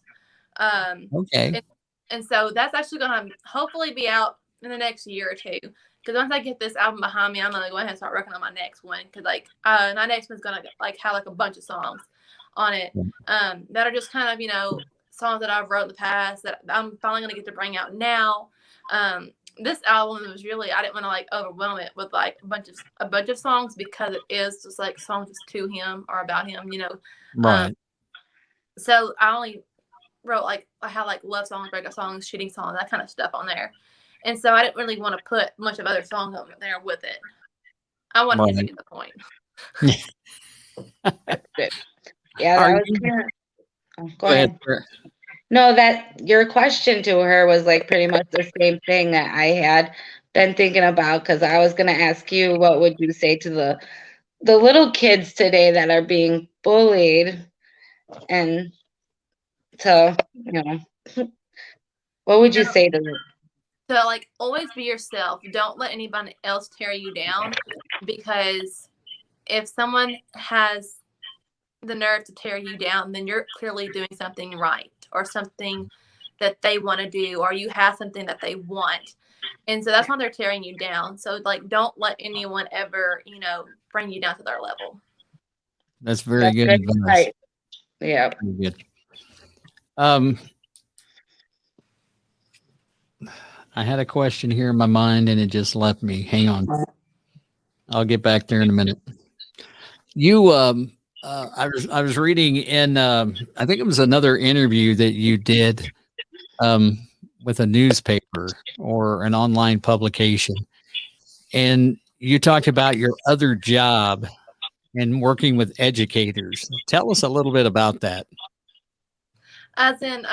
Okay. And so that's actually going to hopefully be out in the next year or two. Because once I get this album behind me, I'm going to go ahead and start working on my next one. Because my next one's going to have a bunch of songs on it that are just kind of, songs that I've wrote in the past that I'm finally going to get to bring out now. This album was really, I didn't want to overwhelm it with a bunch of songs because it is just songs just to him or about him, Right. So I only wrote I had love songs, breakup songs, cheating songs, that kind of stuff on there. And so I didn't really want to put much of other songs on there with it. I wanted to get to the point. That's good. Yeah, that was kind of, go ahead. Sure. No, that your question to her was pretty much the same thing that I had been thinking about, because I was going to ask you, what would you say to the little kids today that are being bullied? And so, what would you say to them? So always be yourself. Don't let anybody else tear you down, because if someone has the nerve to tear you down, then you're clearly doing something right or something that they want to do, or you have something that they want. And so that's why they're tearing you down. So don't let anyone ever, bring you down to their level. That's very good advice. Right. Yeah. Very good. I had a question here in my mind and it just left me. Hang on. I'll get back there in a minute. You, I was reading in, I think it was another interview that you did with a newspaper or an online publication. And you talked about your other job and working with educators. Tell us a little bit about that. As in,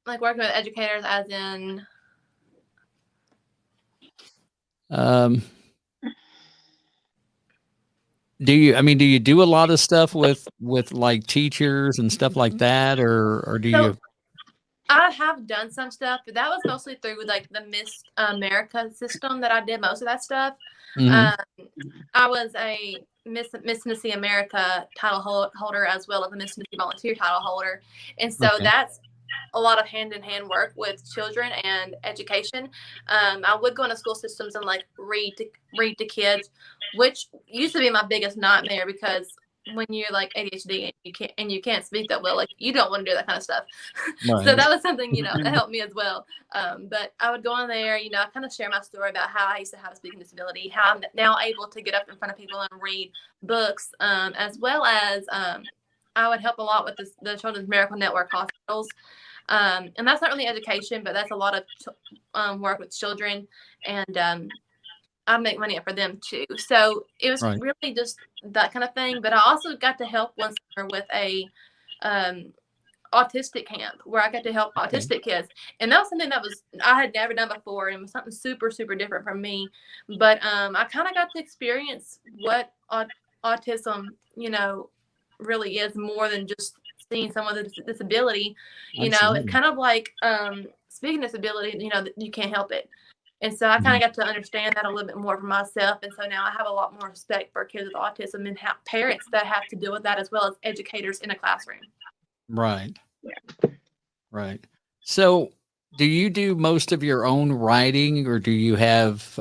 working with educators, as in. Do you do a lot of stuff with teachers and stuff like that, or do you? I have done some stuff, but that was mostly through the Miss America system that I did most of that stuff. Mm-hmm. I was a Miss Tennessee America title holder as well as a Miss Tennessee volunteer title holder, and so that's a lot of hand-in-hand work with children and education. I would go into school systems and like read to kids, which used to be my biggest nightmare because when you're like ADHD and you can't speak that well, like you don't want to do that kind of stuff. Right. So that was something, that helped me as well. But I would go in there, I kind of share my story about how I used to have a speaking disability, how I'm now able to get up in front of people and read books, as well as I would help a lot with the Children's Miracle Network hospitals. And that's not really education, but that's a lot of work with children, and I make money for them too. So it was really just that kind of thing. But I also got to help one summer with a autistic camp where I got to help autistic kids. And that was something that I had never done before. And it was something super, super different from me. But I kind of got to experience what autism, really is, more than just seeing someone with a disability. It's kind of like speaking disability, that you can't help it. And so I kind of got to understand that a little bit more for myself. And so now I have a lot more respect for kids with autism and parents that have to deal with that, as well as educators in a classroom. Right. Yeah. Right. So do you do most of your own writing, or do you have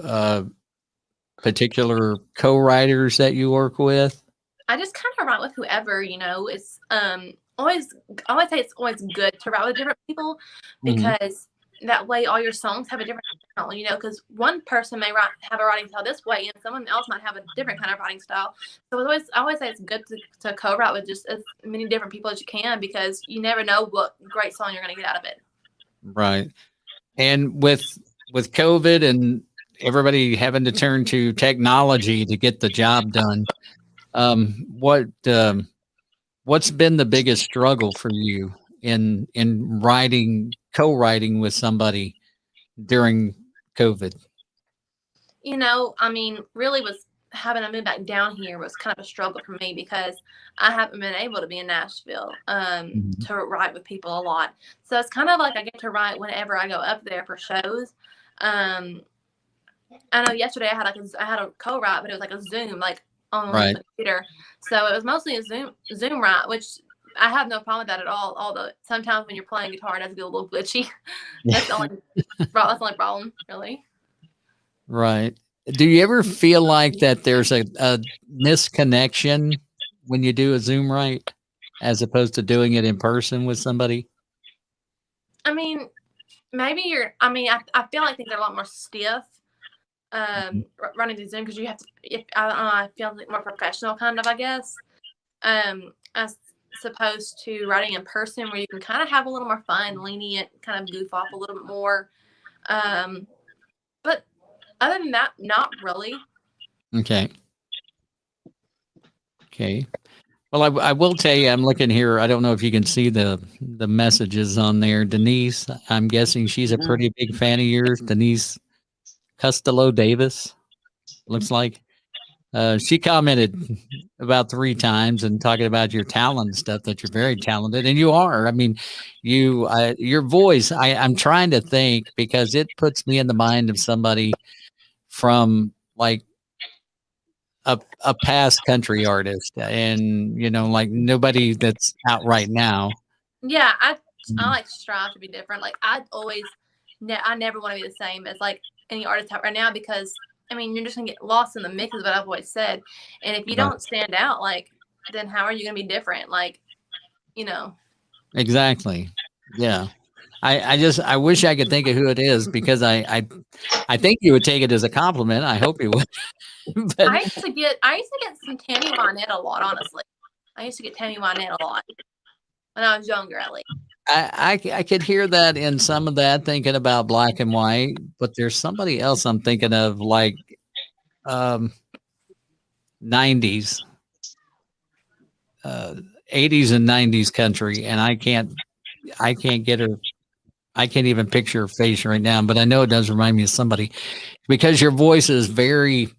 particular co-writers that you work with? I just kind of write with whoever, it's I always say it's always good to write with different people, because that way all your songs have a different style, because one person may have a writing style this way and someone else might have a different kind of writing style. So I always say it's good to co-write with just as many different people as you can, because you never know what great song you're going to get out of it. Right. And with COVID and everybody having to turn to technology to get the job done, what's been the biggest struggle for you in co-writing with somebody during COVID? Really was having to move back down here was kind of a struggle for me, because I haven't been able to be in Nashville to write with people a lot. So it's kind of like I get to write whenever I go up there for shows. I know yesterday I had a co-write, but it was like a Zoom, like on the computer. So it was mostly a Zoom write, which I have no problem with that at all. Although sometimes when you're playing guitar, it does get a little glitchy. That's the only problem, really. Right. Do you ever feel like that there's a misconnection when you do a Zoom write as opposed to doing it in person with somebody? Maybe I feel like things are a lot more stiff running through Zoom, because you have to, I feel like more professional kind of, I guess. As opposed to writing in person, where you can kind of have a little more fun, lenient, kind of goof off a little bit more. But other than that, not really. Okay. Well, I will tell you, I'm looking here. I don't know if you can see the messages on there. Denise, I'm guessing she's a pretty big fan of yours. Denise Costello Davis, looks like. She commented about 3 times and talking about your talent and stuff, that you're very talented, and you are. Your voice, I'm trying to think, because it puts me in the mind of somebody from like a past country artist, and like nobody that's out right now. Yeah, I like strive to be different. Like I never want to be the same as like any artist out right now, because you're just gonna get lost in the mix, is what I've always said. And if you don't stand out, then how are you gonna be different? Exactly. Yeah. I wish I could think of who it is, because I think you would take it as a compliment. I hope you would. But I used to get some Tammy Wynette a lot, honestly. I used to get Tammy Wynette a lot when I was younger, at least. I could hear that in some of that, thinking about Black and White, but there's somebody else I'm thinking of, like 90s, 80s and 90s country, and I can't get her. I can't even picture her face right now, but I know it does remind me of somebody, because your voice is very,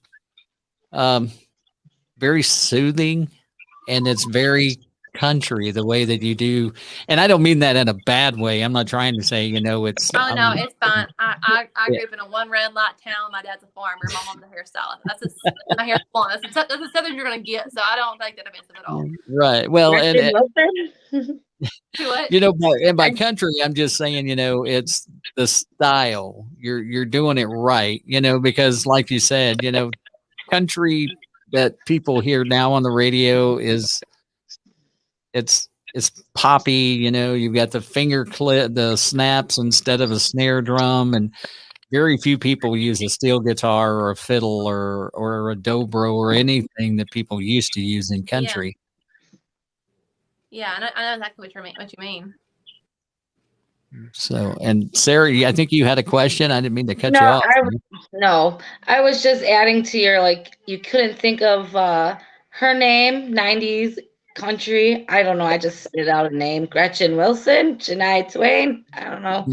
very soothing, and it's very country the way that you do. And I don't mean that in a bad way. I'm not trying to say, it's. Oh no, it's fine. I grew up in a one red light town. My dad's a farmer. My mom's a hairstylist. My hair's blonde. That's the southern you're gonna get. So I don't take that offensive at all. Right. Well, What? By country, I'm just saying, it's the style. You're doing it right, because like you said, country that people hear now on the radio it's poppy, you've got the finger clip, the snaps instead of a snare drum, and very few people use a steel guitar or a fiddle or a dobro or anything that people used to use in country. Yeah, I know exactly what you mean. So, and Sarah, I think you had a question. I didn't mean to cut you off. No, I was just adding to your, you couldn't think of her name, 90s country. I don't know. I just spit out a name. Gretchen Wilson, Shania Twain. I don't know.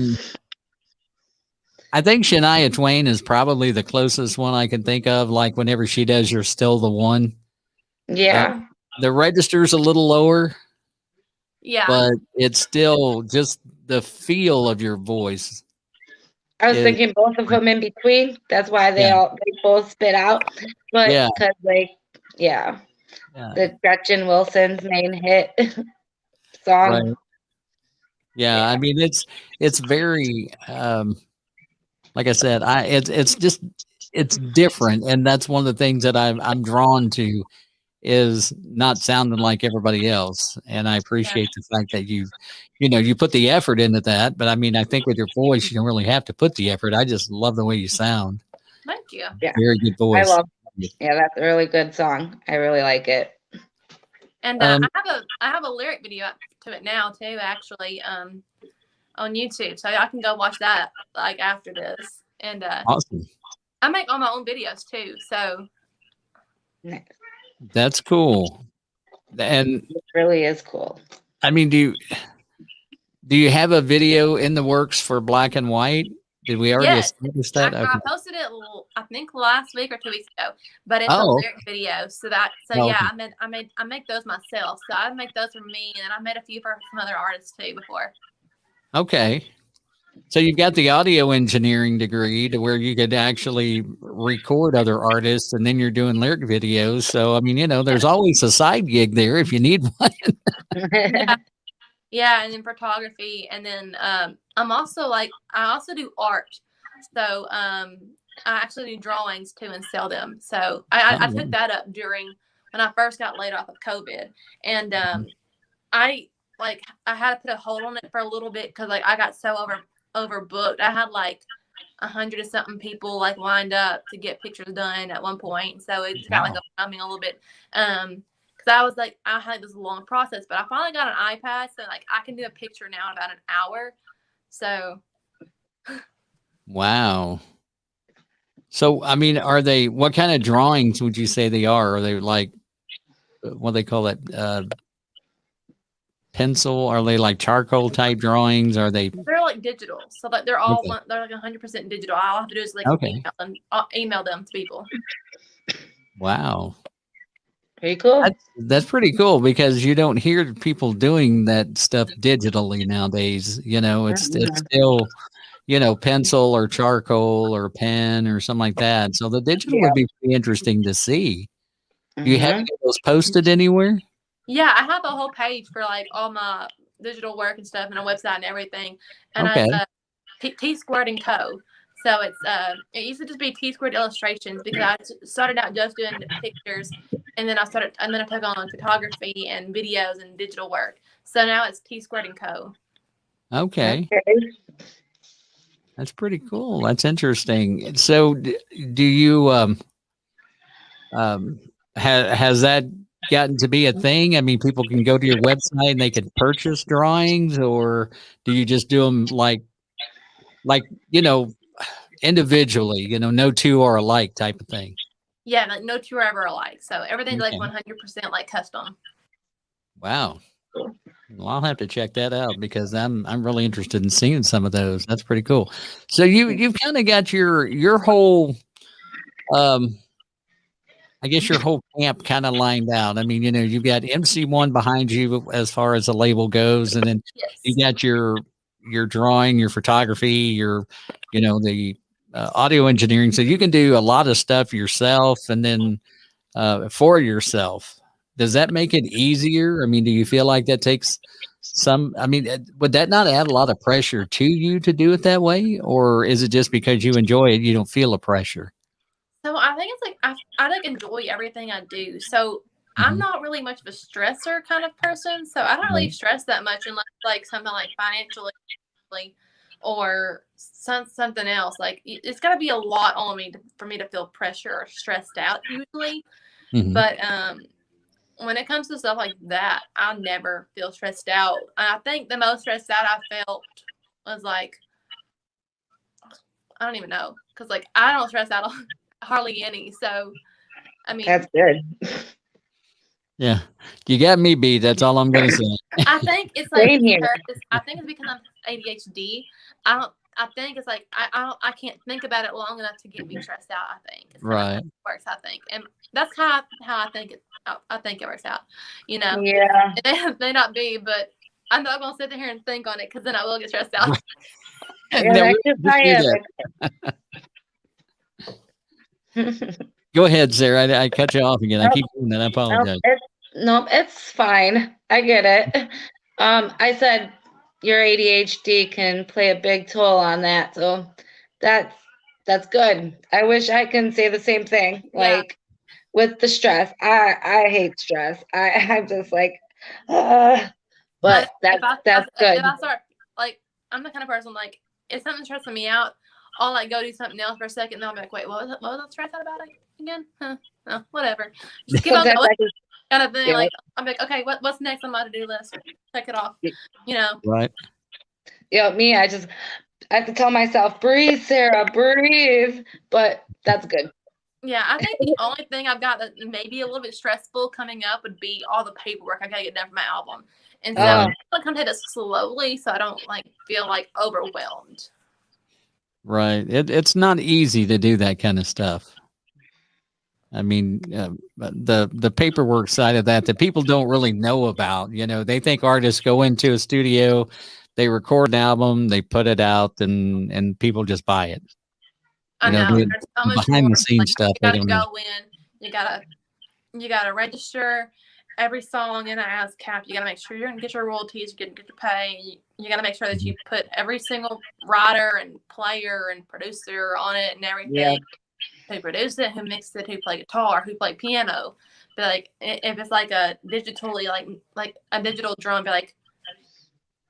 I think Shania Twain is probably the closest one I can think of. Like whenever she does "You're Still the One." Yeah. The register's a little lower. Yeah. But it's still just the feel of your voice. I was thinking both of them in between. That's why they both spit out. But because the Gretchen Wilson's main hit song. Right. Yeah, I mean it's very like I said, it's different, and that's one of the things that I'm drawn to is not sounding like everybody else. And I appreciate the fact that you put the effort into that. But I mean, I think with your voice, you don't really have to put the effort. I just love the way you sound. Thank you. Yeah. Very good voice. That's a really good song. I really like it. And I have a lyric video to it now too, actually, on YouTube. So I can go watch that after this. And awesome. I make all my own videos too. So that's cool. And it really is cool. I mean, do you have a video in the works for Black and White? Did we already establish that? I posted it, I think last week or 2 weeks ago, but it's a lyric video. I make those myself. So I make those for me, and I made a few for some other artists too before. Okay. So you've got the audio engineering degree to where you could actually record other artists, and then you're doing lyric videos. So, I mean, there's always a side gig there if you need one. Yeah, and then photography, and then I also do art. So I actually do drawings too and sell them. So I took that up when I first got laid off of COVID, and I had to put a hold on it for a little bit because I got so overbooked. I had 100 or something people lined up to get pictures done at one point, so it got overwhelming a little bit. Because I had this long process, but I finally got an iPad, so I can do a picture now in about an hour. So, wow. So, I mean, what kind of drawings would you say they are? Are they what do they call that? Pencil? Are they charcoal type drawings? Are they? They're digital. So they're all they're 100% digital. All I have to do is email them to people. Wow. Pretty cool. That's pretty cool because you don't hear people doing that stuff digitally nowadays. It's still, pencil or charcoal or pen or something like that. So the digital would be pretty interesting to see. Do you have any of those posted anywhere? Yeah, I have a whole page for all my digital work and stuff, and a website and everything. And I T Squared and Co. So it used to just be T Squared Illustrations because I started out just doing pictures, and then I took on photography and videos and digital work. So now it's T Squared and Co. Okay. That's pretty cool. That's interesting. So do you has that gotten to be a thing? I mean, people can go to your website and they can purchase drawings, or do you just do them individually, no two are alike type of thing? Yeah, no two are ever alike. So everything's 100% custom. Wow. Well, I'll have to check that out because I'm really interested in seeing some of those. That's pretty cool. So you've kind of got your whole I guess your whole camp kind of lined out. I mean, you've got MC1 behind you as far as the label goes, and then you got your drawing, your photography, your the audio engineering. So you can do a lot of stuff yourself, and then for yourself. Does that make it easier? I mean, do you feel like that takes I mean, would that not add a lot of pressure to you to do it that way? Or is it just because you enjoy it, you don't feel a pressure? So I think it's like I like enjoy everything I do. So I'm not really much of a stressor kind of person. So I don't really stress that much unless like something like financially or something else. Like it's got to be a lot on me for me to feel pressure or stressed out usually. But when it comes to stuff like that, I never feel stressed out. And I think the most stressed out I felt was like, I don't even know. Because like I don't stress out hardly any. So, I mean. That's good. Yeah. You got me beat. That's all I'm going to say. I think it's like, I think it's because I'm ADHD. I think it's like I can't think about it long enough to get me stressed out. I think it's right. It works. I think, and that's how I think it. I think it works out. You know. Yeah. It may not be, but I'm not gonna sit there and think on it because then I will get stressed out. Yeah, Go ahead, Sarah. I cut you off again. I keep doing that. I apologize. It's fine. I get it. I said your ADHD can play a big toll on that, so that's good. I wish I can say the same thing. Like with the stress, I hate stress. I'm just like, but that's good. If I start like, I'm the kind of person like if something's stressing me out, I'll like go do something else for a second, and then I'll be like, wait, what was I stressed out about again? No, whatever. Just keep on going. Kind of thing. Yeah. Like I'm like, okay, what's next on my to-do list? Check it off. You know. Right. Yeah, me. I have to tell myself, breathe, Sarah, breathe. But that's good. Yeah, I think the only thing I've got that may be a little bit stressful coming up would be all the paperwork I gotta get done for my album, and so I'm gonna take it slowly so I don't like feel like overwhelmed. Right. It's not easy to do that kind of stuff. I mean, the paperwork side of that people don't really know about. You know, they think artists go into a studio, they record an album, they put it out, and people just buy it. I know. Behind the scenes stuff. You gotta go in. You gotta register every song in an ASCAP. You gotta make sure you're gonna get your royalties, you get your pay. You gotta make sure that you put every single writer and player and producer on it and everything. Yeah. Who produced it, who mixed it, who played guitar, who played piano. But like if it's like a digitally like a digital drum, be like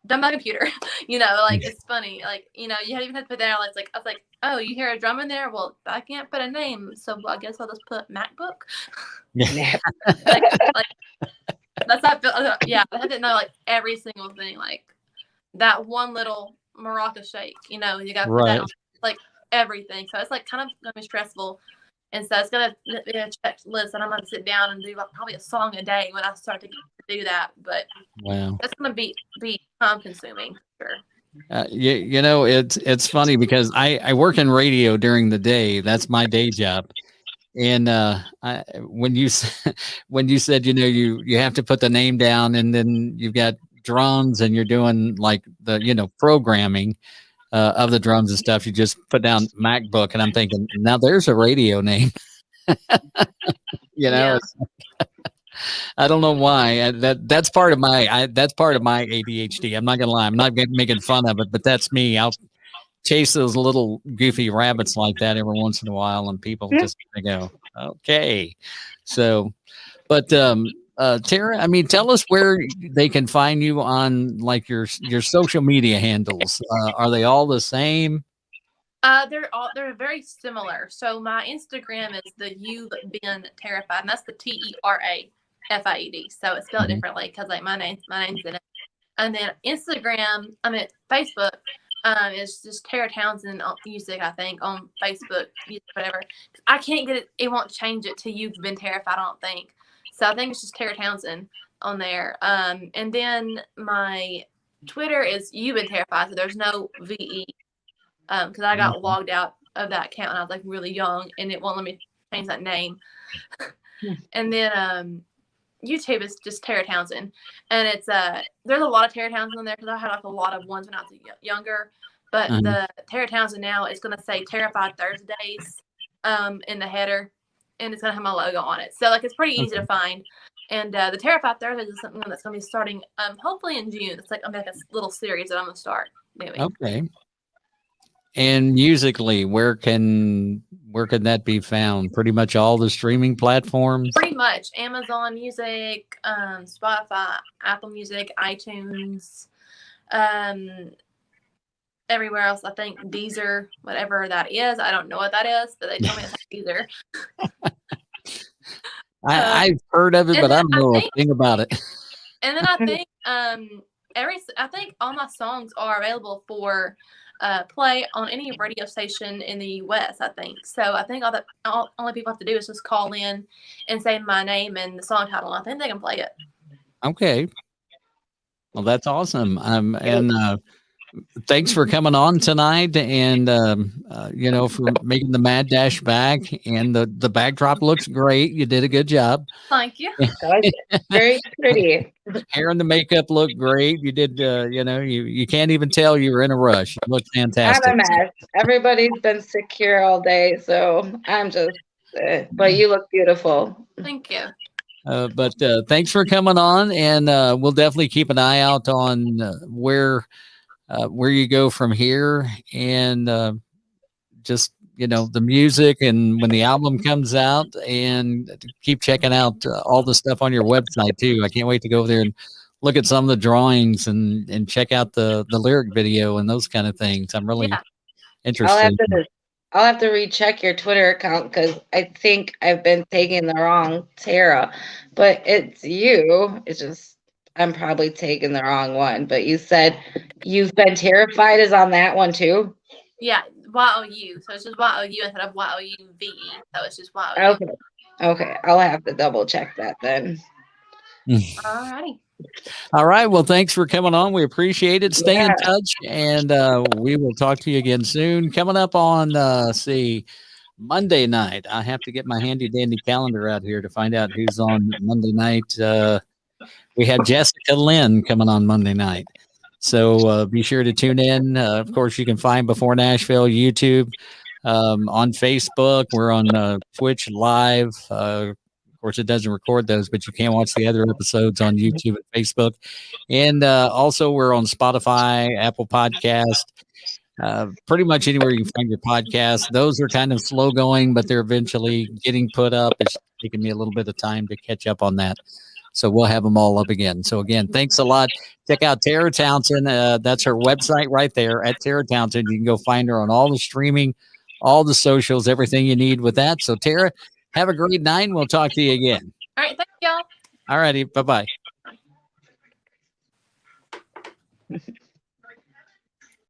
done by computer. You know, like it's funny. Like, you know, you even have to put that out. It's like I was like, oh, you hear a drum in there? Well, I can't put a name, so I guess I'll just put MacBook. like that's not. Yeah, I had to know like every single thing, like that one little maraca shake. You know, you got to put that on, like everything. So it's like kind of gonna be stressful, and so it's gonna be a checklist, and I'm gonna sit down and do like probably a song a day when I start to do that. But that's gonna be time consuming. Sure. You know, it's funny because I work in radio during the day. That's my day job. And when you said, you know, you have to put the name down, and then you've got drums, and you're doing like the, you know, programming of the drums and stuff, you just put down MacBook, and I'm thinking, now there's a radio name. You know, I don't know why. That's part of my ADHD. I'm not gonna lie. I'm not making fun of it, but that's me. I'll chase those little goofy rabbits like that every once in a while, and people just go, okay. So, but Tera, I mean, tell us where they can find you on like your social media handles. Are they all the same? They're very similar. So my Instagram is the You've Been Terrified, and that's the TeraFied. So it's spelled differently because like my name's in it. And then Instagram, Facebook, is just Tera Townsend music, I think, on Facebook, whatever. I can't get it. It won't change it to You've Been Terrified, I don't think. So I think it's just Tera Townsend on there. And then my Twitter is You've Been Terrified, so there's no VE. Because I got logged out of that account when I was like really young, and it won't let me change that name. And then YouTube is just Tera Townsend, and it's there's a lot of Tera Townsend on there because I had like a lot of ones when I was younger. But the Tera Townsend now is gonna say Terrified Thursdays in the header, and it's gonna have my logo on it. So like it's pretty easy to find. And the Tera-fiers is something that's going to be starting hopefully in June. It's like I'm like a little series that I'm going to start doing. Okay. And musically, where can that be found? Pretty much all the streaming platforms. Pretty much Amazon Music, Spotify, Apple Music, iTunes, everywhere else. I think Deezer, whatever that is. I don't know what that is, but they tell me it's Deezer. I've heard of it, but I don't know a thing about it. And then I think I think all my songs are available for play on any radio station in the U.S. I think so. I think only people have to do is just call in and say my name and the song title. I think they can play it. Okay. Well, that's awesome. And thanks for coming on tonight, and for making the mad dash back. And the backdrop looks great. You did a good job. Thank you. Very pretty. Hair and the makeup look great. You did. You can't even tell you were in a rush. You look fantastic. I'm a mess. Everybody's been sick here all day, so I'm just. But you look beautiful. Thank you. But thanks for coming on, and we'll definitely keep an eye out on where you go from here, and just the music, and when the album comes out, and keep checking out all the stuff on your website too. I can't wait to go over there and look at some of the drawings and check out the lyric video and those kind of things. I'm really interested. I'll have to recheck your Twitter account because I think I've been taking the wrong Tera, but it's you. It's just I'm probably taking the wrong one. But you said you've been terrified is on that one too? Yeah, YOU. So it's just YOU instead of YOUVE. So it's just YOU. Okay. I'll have to double check that then. Alrighty. All right. Well, thanks for coming on. We appreciate it. Stay in touch, and we will talk to you again soon. Coming up on Monday night. I have to get my handy dandy calendar out here to find out who's on Monday night. We have Jessica Lynn coming on Monday night. So be sure to tune in. Of course, you can find b4Nashville YouTube, on Facebook. We're on Twitch Live. Of course, it doesn't record those, but you can watch the other episodes on YouTube and Facebook. And also, we're on Spotify, Apple Podcast, pretty much anywhere you can find your podcast. Those are kind of slow going, but they're eventually getting put up. It's taking me a little bit of time to catch up on that. So we'll have them all up again. So again, thanks a lot. Check out Tera Townsend. That's her website right there at Tera Townsend. You can go find her on all the streaming, all the socials, everything you need with that. So Tera, have a great night, and we'll talk to you again. All right. Thank y'all. All righty. Bye-bye.